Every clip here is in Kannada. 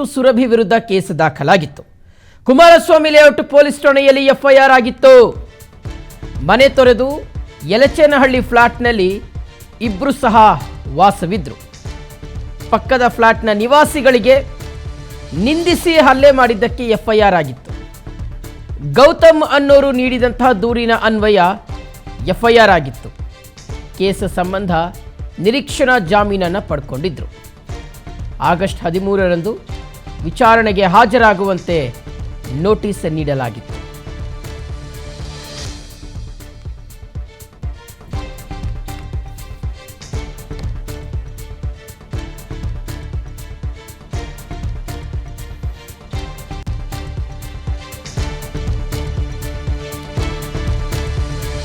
ಮತ್ತು ಸುರಭಿ ವಿರುದ್ಧ ಕೇಸ್ ದಾಖಲಾಗಿತ್ತು. ಕುಮಾರಸ್ವಾಮಿ ಲೇಔಟ್ ಪೊಲೀಸ್ ಠಾಣೆಯಲ್ಲಿ ಎಫ್ಐಆರ್ ಆಗಿತ್ತು. ಮನೆ ತೊರೆದು ಯಲಚೇನಹಳ್ಳಿ ಫ್ಲಾಟ್ನಲ್ಲಿ ಇಬ್ಬರು ಸಹ ವಾಸವಿದ್ರು. ಪಕ್ಕದ ಫ್ಲಾಟ್ನ ನಿವಾಸಿಗಳಿಗೆ ನಿಂದಿಸಿ ಹಲ್ಲೆ ಮಾಡಿದ್ದಕ್ಕೆ ಎಫ್ಐಆರ್ ಆಗಿತ್ತು. ಗೌತಮ್ ಅನ್ನೋರು ನೀಡಿದಂತಹ ದೂರಿನ ಅನ್ವಯ ಎಫ್ಐಆರ್ ಆಗಿತ್ತು. ಕೇಸ್ ಸಂಬಂಧ ನಿರೀಕ್ಷಣಾ ಜಾಮೀನನ್ನು ಪಡ್ಕೊಂಡಿದ್ರು. ಆಗಸ್ಟ್ 13ರಂದು ವಿಚಾರಣೆಗೆ ಹಾಜರಾಗುವಂತೆ ನೋಟಿಸ್ ನೀಡಲಾಗಿತ್ತು.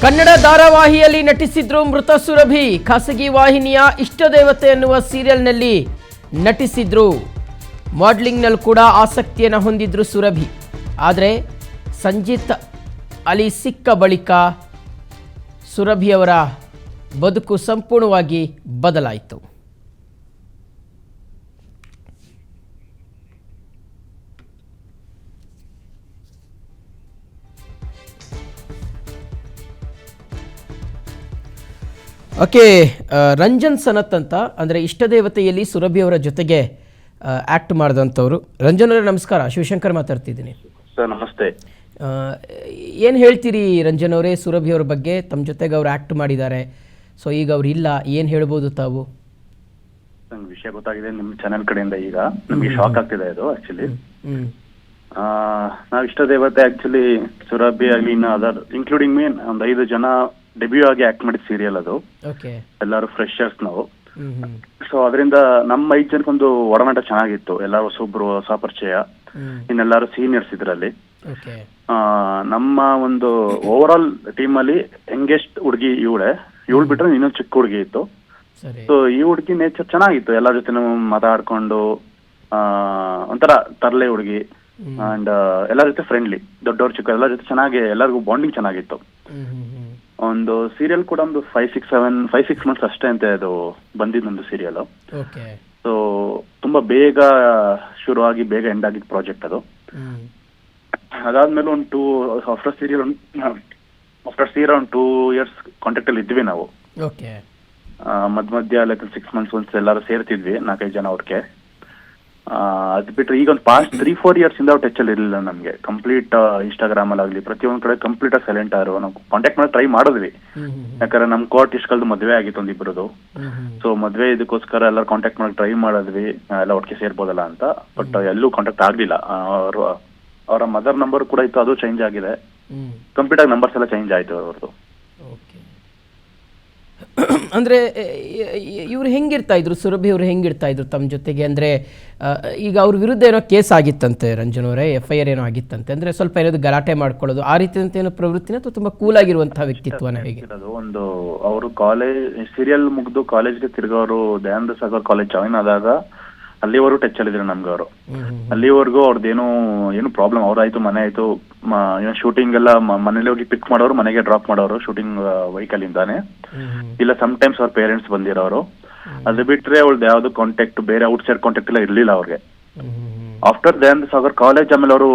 ಕನ್ನಡ ಧಾರಾವಾಹಿಯಲ್ಲಿ ನಟಿಸಿದ್ರು ಮೃತ ಸುರಭಿ. ಖಾಸಗಿ ವಾಹಿನಿಯ ಇಷ್ಟದೇವತೆ ಎನ್ನುವ ಸೀರಿಯಲ್ನಲ್ಲಿ ನಟಿಸಿದ್ರು. ಮಾಡಲಿಂಗ್ನಲ್ಲಿ ಕೂಡ ಆಸಕ್ತಿಯನ್ನು ಹೊಂದಿದ್ರು ಸುರಭಿ. ಆದರೆ ಸಂಜಿತ್ ಅಲಿ ಸಿಕ್ಕ ಬಳಿಕ ಸುರಭಿಯವರ ಬದುಕು ಸಂಪೂರ್ಣವಾಗಿ ಬದಲಾಯಿತು. ಓಕೆ, ರಂಜನ್ ಸನತ್ ಅಂತ ಅಂದರೆ ಇಷ್ಟದೇವತೆಯಲ್ಲಿ ಸುರಭಿಯವರ ಜೊತೆಗೆ ಆ್ಯಕ್ಟ್ ಮಾಡಿದಂಥವ್ರು. ರಂಜನ್ ಅವರೇ ನಮಸ್ಕಾರ, ಶಿವಶಂಕರ್ ಮಾತಾಡ್ತಿದ್ದೀನಿ ಸರ್. ನಮಸ್ತೆ. ಏನು ಹೇಳ್ತೀರಿ ರಂಜನ್ ಅವರೇ ಸುರಭಿಯವರ ಬಗ್ಗೆ? ತಮ್ಮ ಜೊತೆಗೆ ಅವ್ರು ಆ್ಯಕ್ಟ್ ಮಾಡಿದ್ದಾರೆ, ಸೊ ಈಗ ಅವ್ರು ಇಲ್ಲ, ಏನು ಹೇಳ್ಬೋದು ತಾವು? ನಂಗೆ ವಿಷಯ ಗೊತ್ತಾಗಿದೆ ನಿಮ್ಮ ಚಾನೆಲ್ ಕಡೆಯಿಂದ. ಈಗ ನಮಗೆ ಶಾಕ್ ಆಗ್ತಿದೆ ಇದು ಆಕ್ಚುಲಿ. ನಾವು ಇಷ್ಟದೇವತೆ ಆಕ್ಚುಲಿ ಸುರಭಿ ಆಗಲಿ ಅದರ್ ಇನ್ಕ್ಲೂಡಿಂಗ್ ಮೀನ್ ಒಂದು 5 ಜನ ಡೆಬ್ಯೂ ಆಗಿ ಆಕ್ಟ್ ಮಾಡಿದ ಸೀರಿಯಲ್ ಅದು. ಎಲ್ಲರೂ ಫ್ರೆಶರ್ಸ್ ನಾವು. ಸೊ ಅದರಿಂದ ನಮ್ಮ 5 ಜನಕ್ಕೊಂದು ಒಡನಾಟ ಚೆನ್ನಾಗಿತ್ತು. ಎಲ್ಲರೂ ಹೊಸೊಬ್ರು ಹೊಸ ಪರಿಚಯ, ಇನ್ನೆಲ್ಲರೂ ಸೀನಿಯರ್ಸ್ ಇದ್ರಲ್ಲಿ. ನಮ್ಮ ಒಂದು ಓವರ್ ಆಲ್ ಟೀಮ್ ಅಲ್ಲಿ ಯಂಗೆಸ್ಟ್ ಹುಡುಗಿ ಇವಳು ಬಿಟ್ರೆ ಇನ್ನೊಂದು ಚಿಕ್ಕ ಹುಡುಗಿ ಇತ್ತು. ಸೊ ಈ ಹುಡುಗಿ ನೇಚರ್ ಚೆನ್ನಾಗಿತ್ತು. ಎಲ್ಲರ ಜೊತೆ ಮಾತಾಡ್ಕೊಂಡು ಒಂಥರ ತರಲೆ ಹುಡುಗಿ ಅಂಡ್ ಎಲ್ಲರ ಜೊತೆ ಫ್ರೆಂಡ್ಲಿ, ದೊಡ್ಡವ್ರು ಚಿಕ್ಕ ಎಲ್ಲರ ಜೊತೆ ಚೆನ್ನಾಗಿ ಎಲ್ಲರಿಗೂ ಬಾಂಡಿಂಗ್ ಚೆನ್ನಾಗಿತ್ತು. ಒಂದು ಸೀರಿಯಲ್ ಕೂಡ ಒಂದು 5-6 ಮಂತ್ಸ್ ಅಷ್ಟೇ ಅಂತ ಅದು ಬಂದಿದ್ದೊಂದು ಸೀರಿಯಲ್. ಸೊ ತುಂಬಾ ಬೇಗ ಶುರುವಾಗಿ ಬೇಗ ಎಂಡ್ ಆಗಿದ್ದ ಪ್ರಾಜೆಕ್ಟ್ ಅದು. ಅದಾದ್ಮೇಲೆ ಒಂದು ಆಫ್ಟರ್ ಸೀರಿಯಲ್ ಒಂದು 2 ಇಯರ್ಸ್ ಕಾಂಟ್ಯಾಕ್ಟ್ ಅಲ್ಲಿ ಇದ್ವಿ ನಾವು. ಮಧ್ಯ 6 ಮಂತ್ಸ್ ಒಂದ್ಸ ಎಲ್ಲರೂ ಸೇರ್ತಿದ್ವಿ 4-5 ಜನ ಅವ್ರಿಗೆ. ಅದ್ ಬಿಟ್ರೆ ಈಗ ಒಂದು ಪಾಸ್ಟ್ 3-4 ಇಯರ್ಸ್ ಇಂದ ಟಚ್ ಅಲ್ಲಿ ಇರಲಿಲ್ಲ ನಮ್ಗೆ. ಕಂಪ್ಲೀಟ್ ಇನ್ಸ್ಟಾಗ್ರಾಮ್ ಅಲ್ಲಿ ಆಗ್ಲಿ ಪ್ರತಿಯೊಂದ್ ಕಡೆ ಕಂಪ್ಲೀಟ್ ಆಗಿ ಸೈಲೆಂಟ್ ಆದ್ರು. ನಾವು ಕಾಂಟ್ಯಾಕ್ಟ್ ಮಾಡಿ ಟ್ರೈ ಮಾಡಿದ್ವಿ, ಯಾಕಂದ್ರೆ ನಮ್ ಕೋರ್ಟ್ ಇಷ್ಟಕಲ್ದು ಮದ್ವೆ ಆಗಿತ್ತು ಒಂದಿಬ್ರದು. ಸೊ ಮದ್ವೆ ಇದಕ್ಕೋಸ್ಕರ ಎಲ್ಲರೂ ಕಾಂಟ್ಯಾಕ್ಟ್ ಮಾಡಿ ಟ್ರೈ ಮಾಡಿದ್ವಿ, ಎಲ್ಲ ಒಟ್ಟಿಗೆ ಸೇರ್ಬೋದಲ್ಲ ಅಂತ. ಬಟ್ ಎಲ್ಲೂ ಕಾಂಟ್ಯಾಕ್ಟ್ ಆಗ್ಲಿಲ್ಲ. ಅವರ ಮದರ್ ನಂಬರ್ ಕೂಡ ಇತ್ತು, ಅದು ಚೇಂಜ್ ಆಗಿದೆ. ಕಂಪ್ಲೀಟ್ ಆಗಿ ನಂಬರ್ಸ್ ಎಲ್ಲ ಚೇಂಜ್ ಆಯ್ತು ಅವ್ರದ್ದು. ಅಂದರೆ ಇವ್ರು ಹೆಂಗಿರ್ತಾ ಇದ್ರು, ಸುರಭಿ ಅವರು ಹೆಂಗಿರ್ತಾ ಇದ್ರು ತಮ್ಮ ಜೊತೆಗೆ? ಅಂದರೆ ಈಗ ಅವ್ರ ವಿರುದ್ಧ ಏನೋ ಕೇಸ್ ಆಗಿತ್ತಂತೆ ರಂಜನ್ ಅವರೇ, FIR ಏನೋ ಆಗಿತ್ತಂತೆ. ಅಂದರೆ ಸ್ವಲ್ಪ ಏನಾದ್ರು ಗಲಾಟೆ ಮಾಡ್ಕೊಳ್ಳೋದು ಆ ರೀತಿಯಂತ ಏನೋ ಪ್ರವೃತ್ತಿನ, ಅಥವಾ ತುಂಬ ಕೂಲ್ ಆಗಿರುವಂತಹ ವ್ಯಕ್ತಿತ್ವನ ಹೇಗೆ? ಒಂದು ಅವರು ಕಾಲೇಜ್ ಸೀರಿಯಲ್ ಮುಗಿದು ಕಾಲೇಜ್ಗೆ ತಿರ್ಗೋರು ದಯಾನಂದ ಸಾಗರ್ ಕಾಲೇಜ್ ಜಾಯಿನ್ ಆದಾಗ ಅಲ್ಲಿವರೆಗೂ ಟಚ್ ಅಲ್ಲಿದ್ರು ನಮ್ಗೆ ಅವರು. ಅಲ್ಲಿವರೆಗೂ ಅವ್ರದ್ದೇನು ಏನು ಪ್ರಾಬ್ಲಮ್ ಅವ್ರಾಯ್ತು, ಮನೆ ಆಯ್ತು, ಶೂಟಿಂಗ್ ಎಲ್ಲ ಮನೇಲಿ ಹೋಗಿ ಪಿಕ್ ಮಾಡೋರು, ಮನೆಗೆ ಡ್ರಾಪ್ ಮಾಡೋರು ಶೂಟಿಂಗ್ ವೆಹಿಕಲ್ ಇಂದಾನೆ. ಇಲ್ಲ ಸಮ್ಟೈಮ್ಸ್ ಅವ್ರ ಪೇರೆಂಟ್ಸ್ ಬಂದಿರೋರು. ಅದು ಬಿಟ್ರೆ ಅವಳ್ದು ಯಾವ್ದು ಕಾಂಟ್ಯಾಕ್ಟ್, ಬೇರೆ ಔಟ್ಸೈಡ್ ಕಾಂಟ್ಯಾಕ್ಟ್ ಎಲ್ಲ ಇರ್ಲಿಲ್ಲ ಅವ್ರಿಗೆ. ಆಫ್ಟರ್ ದಯಾನಂದ ಸಾಗರ್ ಕಾಲೇಜ್ ಆಮೇಲೆ ಅವರು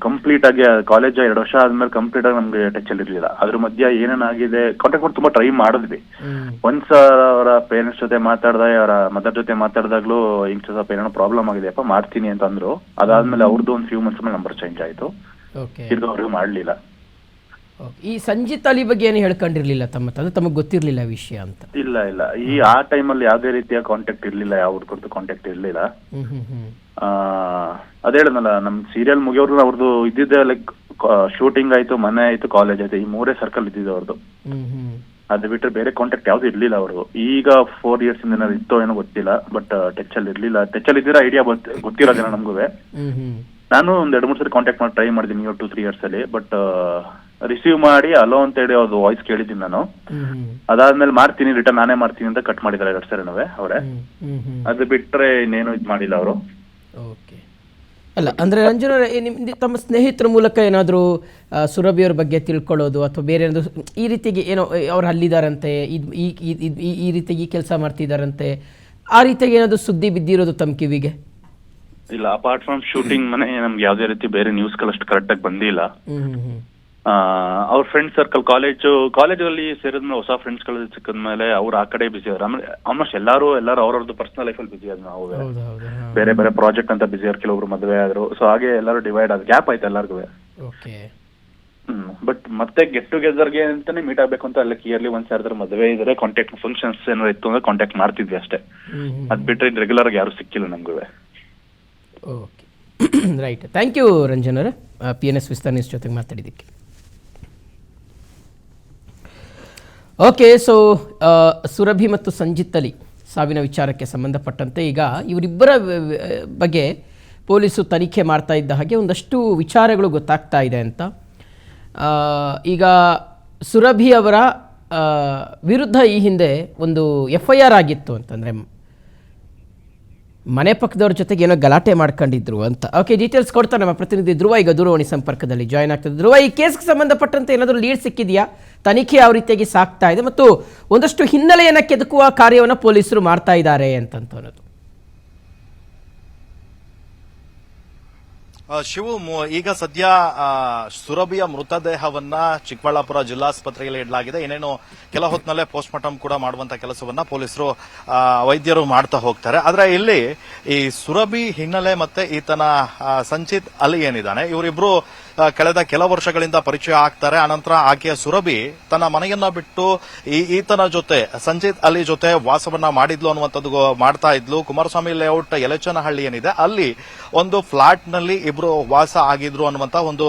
ಕಂಪ್ಲೀಟ್ ಆಗಿ ಕಾಲೇಜ್ 2 ವರ್ಷ ಆದ್ಮೇಲೆ ಕಂಪ್ಲೀಟ್ ಆಗಿ ನಮ್ಗೆ ಟಚ್ ಅಲ್ಲಿ ಇರ್ಲಿಲ್ಲ. ಅದ್ರ ಮಧ್ಯ ಏನೇನಾಗಿದೆ ಕಾಂಟ್ಯಾಕ್ಟ್ ಮಾಡಿ ತುಂಬಾ ಟ್ರೈ ಮಾಡಿದ್ವಿ. ಒನ್ಸ್ ಅವರ ಪೇರೆಂಟ್ಸ್ ಜೊತೆ ಮಾತಾಡ್ದಾಗ, ಅವರ ಮದರ್ ಜೊತೆ ಮಾತಾಡ್ದಾಗ್ಲೂ ಹಿಂಗ್ ಸ್ವಲ್ಪ ಏನೋ ಪ್ರಾಬ್ಲಮ್ ಆಗಿದೆಯಪ್ಪ ಮಾಡ್ತೀನಿ ಅಂತ ಅಂದ್ರು. ಅದಾದ್ಮೇಲೆ ಅವ್ರದ್ದು ಒಂದು ಫ್ಯೂ ಮಂತ್ಸ್ ಮೇಲೆ ನಂಬರ್ ಚೇಂಜ್ ಆಯ್ತು. ಇದು ಅವ್ರಿಗೆ ಮಾಡ್ಲಿಲ್ಲ. ಈ ಸಂಜಿತ್ ಅಲಿ ಬಗ್ಗೆ ಏನು ಹೇಳ್ಕೊಂಡಿರ್ಲಿಲ್ಲ ತಮಗೆ ಗೊತ್ತಿರ್ಲಿಲ್ಲ ವಿಷಯ ಅಂತ? ಇಲ್ಲ ಆ ಟೈಮಲ್ಲಿ ಯಾವ್ದೇ ರೀತಿಯ ಕಾಂಟ್ಯಾಕ್ಟ್ ಇರ್ಲಿಲ್ಲ, ಯಾವ ಹುಡುಗರದ್ದು ಕಾಂಟ್ಯಾಕ್ಟ್ ಇರ್ಲಿಲ್ಲ. ಅದೇ ಹೇಳನಲ್ಲ, ನಮ್ ಸೀರಿಯಲ್ ಮುಗಿಯೋರ್ಗು ಅವ್ರದ್ದು ಇದ್ದಿದ್ದೆ ಲೈಕ್ ಶೂಟಿಂಗ್ ಆಯ್ತು, ಮನೆ ಆಯ್ತು, ಕಾಲೇಜ್ ಆಯ್ತು, ಈ 3 ಸರ್ಕಲ್ ಇದ್ದಿದ್ದು ಅವ್ರದ್ದು. ಅದು ಬಿಟ್ರೆ ಬೇರೆ ಕಾಂಟ್ಯಾಕ್ಟ್ ಯಾವ್ದು ಇರ್ಲಿಲ್ಲ ಅವ್ರದ್ದು. ಈಗ 4 ಇಯರ್ಸ್ ಇಂದ ಏನಾದ್ರು ಇತ್ತೋ ಏನೋ ಗೊತ್ತಿಲ್ಲ, ಬಟ್ ಟಚ್ ಅಲ್ಲಿ ಇರ್ಲಿಲ್ಲ. ಟಚ್ ಅಲ್ಲಿ ಇದ್ದೀರಾ ಐಡಿಯಾ ಗೊತ್ತಿರೋದೇನೋ ನಮ್ಗೂ. ನಾನು ಒಂದ್ 2-3 ಸರಿ ಕಾಂಟ್ಯಾಕ್ಟ್ ಮಾಡಿ ಟ್ರೈ ಮಾಡಿದ್ದೀನಿ 2-3 ಇಯರ್ಸ್ ಅಲ್ಲಿ. ಬಟ್ ರಿಸೀವ್ ಮಾಡಿ ಅಲೋ ಅಂತ ಹೇಳಿ ಅವ್ರದ್ದು ವಾಯ್ಸ್ ಕೇಳಿದ್ದೀನಿ ನಾನು. ಅದಾದ್ಮೇಲೆ ಮಾಡ್ತೀನಿ, ರಿಟರ್ನ್ ನಾನೇ ಮಾಡ್ತೀನಿ ಅಂತ ಕಟ್ ಮಾಡಿದ್ದಾರೆ 2 ಸರಿನವೇ ಅವರೇ. ಅದು ಬಿಟ್ರೆ ಇನ್ನೇನು ಇದು ಮಾಡಿಲ್ಲ ಅವರು. ಅಲ್ಲ ಅಂದರೆ ರಂಜನ್ ಅವರೇ, ತಮ್ಮ ಸ್ನೇಹಿತರ ಮೂಲಕ ಏನಾದರೂ ಸುರಭಿಯವ್ರ ಬಗ್ಗೆ ತಿಳ್ಕೊಳ್ಳೋದು ಅಥವಾ ಬೇರೆ ಏನಾದರೂ ಈ ರೀತಿಗೆ ಏನೋ ಅವ್ರು ಅಲ್ಲಿದ್ದಾರಂತೆ, ಈ ರೀತಿಗೆ ಈ ಕೆಲಸ ಮಾಡ್ತಿದ್ದಾರಂತೆ, ಆ ರೀತಿಯಾಗಿ ಏನಾದರೂ ಸುದ್ದಿ ಬಿದ್ದಿರೋದು ತಮ್ಮ ಕಿವಿಗೆ? ಇಲ್ಲ, ಅಪಾರ್ಟ್ ಫ್ರಮ್ ಶೂಟಿಂಗ್ ಮನೆ ನಮ್ಗೆ ಯಾವ್ದೇ ರೀತಿ ಬೇರೆ ನ್ಯೂಸ್ಗಳಷ್ಟು ಕರೆಕ್ಟ್ ಆಗಿ ಬಂದಿಲ್ಲ. ಅವ್ರ ಫ್ರೆಂಡ್ ಸರ್ಕಲ್ ಕಾಲೇಜಲ್ಲಿ ಸೇರಿದ್ಮೇಲೆ ಹೊಸ ಫ್ರೆಂಡ್ಸ್ ಗಳು ಸಿಕ್ಕದ್ಮೇಲೆ ಅವ್ರು ಆ ಕಡೆ ಬಿಸಿ ಅವ್ರು. ಆಮೇಲೆ ಆಲ್ಮೋಸ್ಟ್ ಎಲ್ಲರೂ ಅವ್ರವ್ರದ್ದು ಪರ್ಸನಲ್ ಲೈಫಲ್ಲಿ ಬಿಸಿ ಆದ್ರು. ನಾವು ಬೇರೆ ಬೇರೆ ಪ್ರಾಜೆಕ್ಟ್ ಅಂತ ಬಿಸಿ ಆದ್ರು, ಕೆಲವರು ಮದುವೆ ಆದ್ರು. ಸೊ ಹಾಗೆ ಎಲ್ಲರೂ ಡಿವೈಡ್ ಆದ್ರು, ಗ್ಯಾಪ್ ಆಯ್ತು ಎಲ್ಲರಿಗೂ. ಬಟ್ ಮತ್ತೆ ಗೆಟ್ ಟುಗೆದರ್ಗೆ ಅಂತಾನೆ ಮೀಟ್ ಆಗ್ಬೇಕು ಅಂತ ಅಲ್ಲ, ಇಯರ್ಲಿ ಒಂದ್ಸ ಯಾರಾದ್ರೂ ಮದುವೆ ಇದ್ರೆ ಕಾಂಟ್ಯಾಕ್ಟ್, ಫಂಕ್ಷನ್ಸ್ ಏನಾದ್ರು ಇತ್ತು ಅಂದ್ರೆ ಕಾಂಟ್ಯಾಕ್ಟ್ ಮಾಡ್ತಿದ್ವಿ ಅಷ್ಟೇ. ಅದ್ ಬಿಟ್ರೆ ರೆಗ್ಯುಲರ್ ಆಗಿ ಯಾರು ಸಿಕ್ಕಿಲ್ಲ ನಮ್ಗೂ. Okay, right. Thank you Ranjan ಅವರ PNS ವಿಸ್ತಾರ ನ್ಯೂಸ್ ಜೊತೆಗೆ ಮಾತಾಡಿದ್ದಕ್ಕೆ. ಓಕೆ, ಸೊ ಸುರಭಿ ಮತ್ತು ಸಂಜಿತ್ ಅಲಿ ಸಾವಿನ ವಿಚಾರಕ್ಕೆ ಸಂಬಂಧಪಟ್ಟಂತೆ ಈಗ ಇವರಿಬ್ಬರ ಬಗ್ಗೆ ಪೊಲೀಸರು ತನಿಖೆ ಮಾಡ್ತಾ ಇದ್ದ ಹಾಗೆ ಒಂದಷ್ಟು ವಿಚಾರಗಳು ಗೊತ್ತಾಗ್ತಾ ಇದೆ ಅಂತ. ಈಗ ಸುರಭಿ ಅವರ ವಿರುದ್ಧ ಈ ಹಿಂದೆ ಒಂದು FIR ಆಗಿತ್ತು ಅಂತಂದರೆ ಮನೆ ಪಕ್ಕದವ್ರ ಜೊತೆಗೆ ಏನೋ ಗಲಾಟೆ ಮಾಡ್ಕೊಂಡಿದ್ರು ಅಂತ. ಓಕೆ, ಡೀಟೇಲ್ಸ್ ಕೊಡ್ತಾರೆ ನಮ್ಮ ಪ್ರತಿನಿಧಿ ಧ್ರುವ, ಈಗ ದೂರವಾಣಿ ಸಂಪರ್ಕದಲ್ಲಿ ಜಾಯ್ನ್ ಆಗ್ತದೆ. ಧ್ರುವ, ಈ ಕೇಸ್ಗೆ ಸಂಬಂಧಪಟ್ಟಂತೆ ಏನಾದರೂ ಲೀಡ್ ಸಿಕ್ಕಿದೆಯಾ? ತನಿಖೆ ಯಾವ ರೀತಿಯಾಗಿ ಸಾಗ್ತಾ ಇದೆ ಮತ್ತು ಒಂದಷ್ಟು ಹಿನ್ನೆಲೆಯನ್ನು ಕೆದಕುವ ಕಾರ್ಯವನ್ನು ಪೊಲೀಸರು ಮಾಡ್ತಾ ಇದ್ದಾರೆ ಅನ್ನೋದು. ಶಿವು, ಈಗ ಸದ್ಯ ಸುರಭಿಯ ಮೃತದೇಹವನ್ನ ಚಿಕ್ಕಬಳ್ಳಾಪುರ ಜಿಲ್ಲಾಸ್ಪತ್ರೆಯಲ್ಲಿ ಇಡಲಾಗಿದೆ. ಇನ್ನೇನು ಕೆಲ ಹೊತ್ತಿನಲ್ಲೇ ಪೋಸ್ಟ್ ಮಾರ್ಟಮ್ ಕೂಡ ಮಾಡುವಂತ ಕೆಲಸವನ್ನ ಪೊಲೀಸರು ವೈದ್ಯರು ಮಾಡ್ತಾ ಹೋಗ್ತಾರೆ. ಆದ್ರೆ ಇಲ್ಲಿ ಈ ಸುರಭಿ ಹಿನ್ನೆಲೆ ಮತ್ತೆ ಈತನ ಸಂಚಿತ್ ಅಲಿ ಏನಿದ್ದಾನೆ, ಇವರಿಬ್ರು ಕಳೆದ ಕೆಲ ವರ್ಷಗಳಿಂದ ಪರಿಚಯ ಆಗ್ತಾರೆ. ಅನಂತರ ಆಕೆಯ ಸುರಭಿ ತನ್ನ ಮನೆಯನ್ನ ಬಿಟ್ಟು ಈತನ ಜೊತೆ ಸಂಜಿತ್ ಅಲಿ ಜೊತೆ ವಾಸವನ್ನ ಮಾಡಿದ್ಲು ಅನ್ನುವಂಥದ್ದು ಮಾಡ್ತಾ ಇದ್ಲು. ಕುಮಾರಸ್ವಾಮಿ ಲೇಔಟ್ ಯಲಚನಹಳ್ಳಿ ಏನಿದೆ ಅಲ್ಲಿ ಒಂದು ಫ್ಲಾಟ್ ನಲ್ಲಿ ಇಬ್ರು ವಾಸ ಆಗಿದ್ರು ಅನ್ನುವಂತ ಒಂದು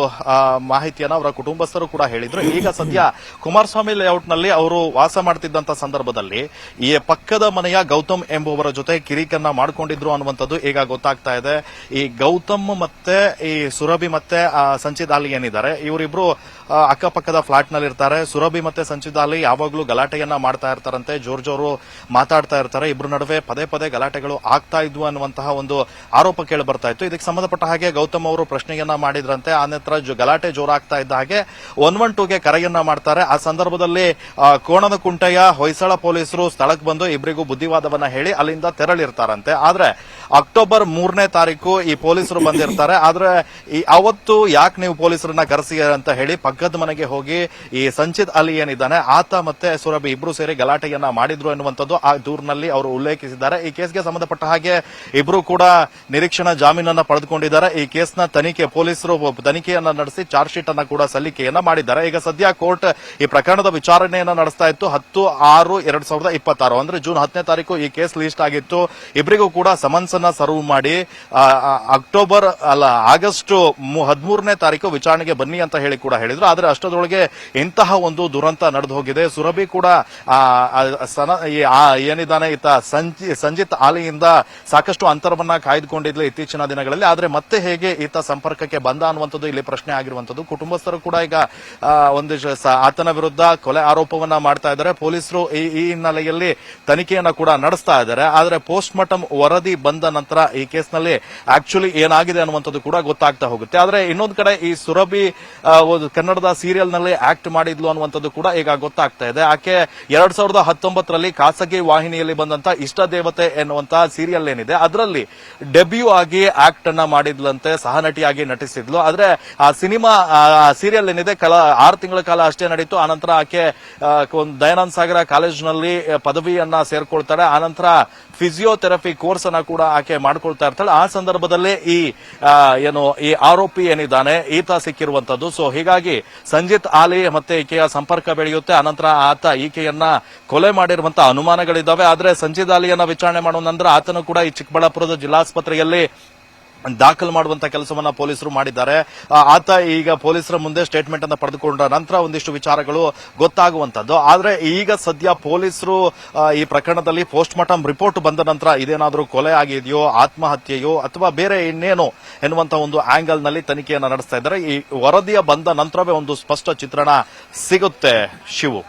ಮಾಹಿತಿಯನ್ನ ಅವರ ಕುಟುಂಬಸ್ಥರು ಕೂಡ ಹೇಳಿದ್ರು. ಈಗ ಸದ್ಯ ಕುಮಾರಸ್ವಾಮಿ ಲೇಔಟ್ ನಲ್ಲಿ ಅವರು ವಾಸ ಮಾಡ್ತಿದ್ದಂತ ಸಂದರ್ಭದಲ್ಲಿ ಈ ಪಕ್ಕದ ಮನೆಯ ಗೌತಮ್ ಎಂಬುವರ ಜೊತೆ ಕಿರಿಕನ್ನ ಮಾಡ್ಕೊಂಡಿದ್ರು ಅನ್ನುವಂಥದ್ದು ಈಗ ಗೊತ್ತಾಗ್ತಾ ಇದೆ. ಈ ಗೌತಮ್ ಮತ್ತೆ ಈ ಸುರಭಿ ಮತ್ತೆ ಸಂಚಿತ್ ಅಲಿ ಏನಿದ್ದಾರೆ, ಇವರಿಬ್ರು ಅಕ್ಕಪಕ್ಕದ ಫ್ಲಾಟ್ ನಲ್ಲಿ ಇರ್ತಾರೆ. ಸುರಭಿ ಮತ್ತೆ ಸಂಚಿತ್ ಅಲಿ ಯಾವಾಗ್ಲೂ ಗಲಾಟೆಯನ್ನ ಮಾಡ್ತಾ ಇರ್ತಾರಂತೆ, ಜೋರು ಮಾತಾಡ್ತಾ ಇರ್ತಾರೆ. ಇಬ್ರು ನಡುವೆ ಪದೇ ಪದೇ ಗಲಾಟೆಗಳು ಆಗ್ತಾ ಇದ್ವು ಅನ್ನುವಂತಹ ಒಂದು ಆರೋಪ ಕೇಳಿ ಬರ್ತಾ ಇತ್ತು. ಇದಕ್ಕೆ ಸಂಬಂಧಪಟ್ಟ ಹಾಗೆ ಗೌತಮ್ ಅವರು ಪ್ರಶ್ನೆಯನ್ನ ಮಾಡಿದ್ರಂತೆ. ಆ ನಂತರ ಗಲಾಟೆ ಜೋರಾಗ್ತಾ ಇದ್ದ ಹಾಗೆ 112ಗೆ ಕರೆಯನ್ನ ಮಾಡ್ತಾರೆ. ಆ ಸಂದರ್ಭದಲ್ಲಿ ಕೋಣನಕುಂಟೆಯ ಹೊಯ್ಸಳ ಪೊಲೀಸರು ಸ್ಥಳಕ್ಕೆ ಬಂದು ಇಬ್ಬರಿಗೂ ಬುದ್ಧಿವಾದವನ್ನ ಹೇಳಿ ಅಲ್ಲಿಂದ ತೆರಳಿರ್ತಾರಂತೆ. ಆದ್ರೆ ಅಕ್ಟೋಬರ್ 3ನೇ ತಾರೀಕು ಈ ಪೊಲೀಸರು ಬಂದಿರ್ತಾರೆ. ಆದ್ರೆ ಅವತ್ತು ಯಾಕೆ ನೀವು ಪೊಲೀಸರನ್ನ ಕರೆಸಿ ಅಂತ ಹೇಳಿ ಪಕ್ಕದ ಮನೆಗೆ ಹೋಗಿ ಈ ಸಂಚಿತ್ ಅಲಿ ಏನಿದ್ದಾನೆ ಆತ ಮತ್ತೆ ಸುರಭಿ ಇಬ್ರು ಸೇರಿ ಗಲಾಟೆಯನ್ನ ಮಾಡಿದ್ರು ಎನ್ನುವಂಥದ್ದು ಆ ದೂರಿನಲ್ಲಿ ಅವರು ಉಲ್ಲೇಖಿಸಿದ್ದಾರೆ. ಈ ಕೇಸ್ಗೆ ಸಂಬಂಧಪಟ್ಟ ಹಾಗೆ ಇಬ್ರು ಕೂಡ ನಿರೀಕ್ಷಣಾ ಜಾಮೀನನ್ನ ಪಡೆದುಕೊಂಡಿದ್ದಾರೆ. ಈ ಕೇಸ್ನ ಪೊಲೀಸರು ತನಿಖೆಯನ್ನ ನಡೆಸಿ ಚಾರ್ಜ್ ಶೀಟ್ ಅನ್ನ ಕೂಡ ಸಲ್ಲಿಕೆಯನ್ನ ಮಾಡಿದ್ದಾರೆ. ಈಗ ಸದ್ಯ ಕೋರ್ಟ್ ಈ ಪ್ರಕರಣದ ವಿಚಾರಣೆಯನ್ನ ನಡೆಸ್ತಾ ಇತ್ತು. 10/6/2026 ಅಂದ್ರೆ ಜೂನ್ 10ನೇ ತಾರೀಕು ಈ ಕೇಸ್ ಲಿಸ್ಟ್ ಆಗಿತ್ತು. ಇಬ್ಬರಿಗೂ ಕೂಡ ಸಮನ್ಸ್ ಅನ್ನ ಸರ್ವ್ ಮಾಡಿ ಆಗಸ್ಟ್ 13ನೇ ತಾರೀಕು ವಿಚಾರಣೆಗೆ ಬನ್ನಿ ಅಂತ ಹೇಳಿ ಕೂಡ ಹೇಳಿದ್ರು. ಆದ್ರೆ ಅಷ್ಟರೊಳಗೆ ಇಂತಹ ಒಂದು ದುರಂತ ನಡೆದು ಹೋಗಿದೆ. ಸುರಭಿ ಕೂಡ ಏನಿದ್ದಾನೆ ಈತ ಸಂಜಿತ್ ಅಲಿಯಿಂದ ಸಾಕಷ್ಟು ಅಂತರವನ್ನ ಕಾಯ್ದುಕೊಂಡಿದ್ಲು ಇತ್ತೀಚಿನ ದಿನಗಳಲ್ಲಿ. ಆದ್ರೆ ಮತ್ತೆ ಹೇಗೆ ಈತ ಸಂಪರ್ಕಕ್ಕೆ ಬಂದ ಅನ್ನುವಂಥದ್ದು ಇಲ್ಲಿ ಪ್ರಶ್ನೆ ಆಗಿರುವಂತದ್ದು. ಕುಟುಂಬಸ್ಥರು ಕೂಡ ಈಗ ಆತನ ವಿರುದ್ಧ ಕೊಲೆ ಆರೋಪವನ್ನ ಮಾಡ್ತಾ ಇದ್ದಾರೆ. ಪೊಲೀಸರು ಈ ಹಿನ್ನೆಲೆಯಲ್ಲಿ ತನಿಖೆಯನ್ನ ಕೂಡ ನಡೆಸ್ತಾ ಇದ್ದಾರೆ. ಆದ್ರೆ ಪೋಸ್ಟ್ ಮಾರ್ಟಮ್ ವರದಿ ಬಂದ ನಂತರ ಈ ಕೇಸ್ನಲ್ಲಿ ಆಕ್ಚುಲಿ ಏನಾಗಿದೆ ಅನ್ನುವಂಥದ್ದು ಕೂಡ ಗೊತ್ತಾಗ್ತಾ ಹೋಗುತ್ತೆ. ಆದ್ರೆ ಇನ್ನೊಂದು ಕಡೆ ಈ ಸುರಭಿ ಕನ್ನಡದ ಸೀರಿಯಲ್ ನಲ್ಲಿ ಆಕ್ಟ್ ಮಾಡಿದ್ಲು ಅನ್ನುವಂಥದ್ದು ಕೂಡ ಈಗ ಗೊತ್ತಾಗ್ತಾ ಇದೆ. ಆಕೆ 2019ರಲ್ಲಿ ಖಾಸಗಿ ವಾಹಿನಿಯಲ್ಲಿ ಬಂದಂತ ಇಷ್ಟ ದೇವತೆ ಎನ್ನುವಂತ ಸೀರಿಯಲ್ ಏನಿದೆ ಅದರಲ್ಲಿ ಡೆಬ್ಯೂ ಆಗಿ ಆಕ್ಟ್ ಅನ್ನ ಮಾಡಿದ್ಲಂತೆ, ಸಹನಟಿಯಾಗಿ ನಟಿಸಿದ್ಲು. ಆದ್ರೆ ಆ ಸಿನಿಮಾ ಸೀರಿಯಲ್ ಏನಿದೆ 6 ತಿಂಗಳ ಕಾಲ ಅಷ್ಟೇ ನಡೀತು. ಆನಂತರ ಆಕೆ ದಯಾನಂದ ಸಾಗರ ಕಾಲೇಜಿನಲ್ಲಿ ಪದವಿಯನ್ನ ಸೇರ್ಕೊಳ್ತಾಳೆ. ಆನಂತರ ಫಿಸಿಯೋಥೆರಪಿ ಕೋರ್ಸ್ ಅನ್ನ ಕೂಡ ಆಕೆ ಮಾಡ್ಕೊಳ್ತಾ ಇರ್ತಾಳೆ. ಆ ಸಂದರ್ಭದಲ್ಲೇ ಈ ಆರೋಪಿ ಏನಿದ್ದಾನೆ ಈತ ಸಿಕ್ಕಿರುವಂತದ್ದು. ಸೊ ಹೀಗಾಗಿ ಸಂಜಿತ್ ಅಲಿ ಮತ್ತೆ ಈಕೆಯ ಸಂಪರ್ಕ ಬೆಳೆಯುತ್ತೆ. ಅನಂತರ ಆತ ಈಕೆಯನ್ನ ಕೊಲೆ ಮಾಡಿರುವಂತಹ ಅನುಮಾನಗಳಿದ್ದಾವೆ. ಆದ್ರೆ ಸಂಜಿತ್ ಅಲಿಯನ್ನ ವಿಚಾರಣೆ ಮಾಡುವ ನಂತರ ಆತನು ಕೂಡ ಈ ಚಿಕ್ಕಬಳ್ಳಾಪುರದ ಜಿಲ್ಲಾಸ್ಪತ್ರೆಯಲ್ಲಿ ದಾಖಲು ಮಾಡುವಂತ ಕೆಲಸವನ್ನ ಪೊಲೀಸರು ಮಾಡಿದ್ದಾರೆ. ಆತ ಈಗ ಪೊಲೀಸರ ಮುಂದೆ ಸ್ಟೇಟ್ಮೆಂಟ್ ಅನ್ನು ಪಡೆದುಕೊಂಡ ನಂತರ ಒಂದಿಷ್ಟು ವಿಚಾರಗಳು ಗೊತ್ತಾಗುವಂತದ್ದು. ಆದ್ರೆ ಈಗ ಸದ್ಯ ಪೊಲೀಸರು ಈ ಪ್ರಕರಣದಲ್ಲಿ ಪೋಸ್ಟ್ ಮಾರ್ಟಮ್ ರಿಪೋರ್ಟ್ ಬಂದ ನಂತರ ಇದೇನಾದರೂ ಕೊಲೆ ಆಗಿದೆಯೋ, ಆತ್ಮಹತ್ಯೆಯೋ ಅಥವಾ ಬೇರೆ ಇನ್ನೇನೋ ಎನ್ನುವಂತ ಒಂದು ಆಂಗಲ್ ನಲ್ಲಿ ತನಿಖೆಯನ್ನು ನಡೆಸ್ತಾ ಇದ್ದಾರೆ. ಈ ವರದಿಯ ಬಂದ ನಂತರವೇ ಒಂದು ಸ್ಪಷ್ಟ ಚಿತ್ರಣ ಸಿಗುತ್ತೆ. ಶಿವು.